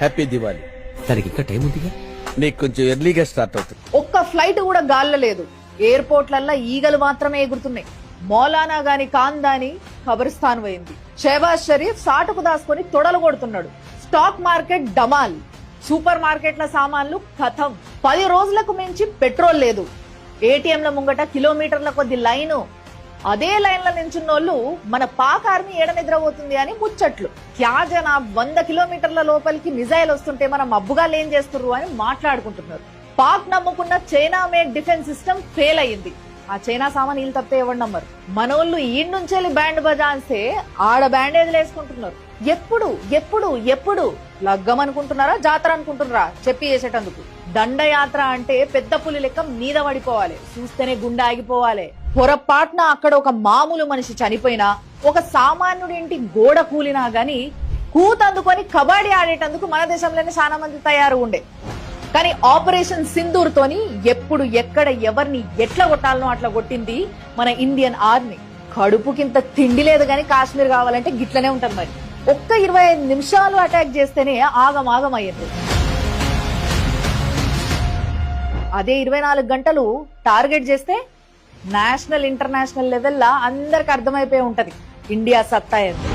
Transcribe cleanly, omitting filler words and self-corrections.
Happy Diwali. దానికి ఇంకా time ఉందిగా. నీకు కొంచెం ఎర్లీగా స్టార్ట్ అవుతుంది. ఒక్క ఫ్లైట్ కూడా గాల్లో లేదు. ఎయిర్పోర్ట్లల్లో ఈగలు మాత్రమే ఎగురుతున్నాయి. మౌలానా గాని కాందాని ఖబరిస్తాన్ పోయింది. షహబాజ్ షరీఫ్ సాటుకు దాసుకొని తొడలు కొడుతున్నాడు. Stock market డమాల్. సూపర్ మార్కెట్ల సామాన్లు ఖతం. 10 రోజులకు మించి పెట్రోల్ లేదు. ఏటీఎంల ముంగట కిలోమీటర్ల కొద్ది లైను. అదే లైన్ల నించున్నోళ్ళు మన పాక్ ఆర్మీ ఏడ నిద్రపోతుంది అని ముచ్చట్లు. క్యా జనాబ్ 100 కిలోమీటర్ల లోపలికి మిజైల్ వస్తుంటే మనం మబ్బుగాలు ఏం చేస్తుర్రు అని మాట్లాడుకుంటున్నారు. పాక్ నమ్ముకున్న China made defence system fail అయ్యింది. ఆ చైనా సామాన్ వీళ్ళు తప్పితే ఎవరు నమ్మరు. మనోళ్ళు ఈ నుంచి బ్యాండ్ బజాన్సే ఆడ బ్యాండేజ్లు వేసుకుంటున్నారు. ఎప్పుడు ఎప్పుడు ఎప్పుడు లగ్గం అనుకుంటున్నారా, జాతర అనుకుంటున్నారా చెప్పి చేసేటందుకు. దండయాత్ర అంటే పెద్ద పులి లెక్క మీద పడిపోవాలి, చూస్తేనే గుండె ఆగిపోవాలి. పొరపాటున అక్కడ ఒక మామూలు మనిషి చనిపోయినా, ఒక సామాన్యుడి ఇంటి గోడ కూలినా గాని కూతందుకొని కబడ్డీ ఆడేటందుకు మన దేశంలోనే చాలా మంది తయారు ఉండే. కానీ ఆపరేషన్ సింధూర్ తోని ఎప్పుడు ఎక్కడ ఎవరిని ఎట్లా కొట్టాలనో అట్లా కొట్టింది మన ఇండియన్ ఆర్మీ. కడుపుకింత తిండి లేదు గాని కాశ్మీర్ కావాలంటే గిట్లనే ఉంటది. మరి ఒక్క 25 నిమిషాలు అటాక్ చేస్తేనే ఆగమాగం అయ్యింది. అదే 24 గంటలు టార్గెట్ చేస్తే నేషనల్ ఇంటర్నేషనల్ లెవెల్లా అందరికి అర్థమైపోయి ఉంటది ఇండియా సత్తా ఏంది.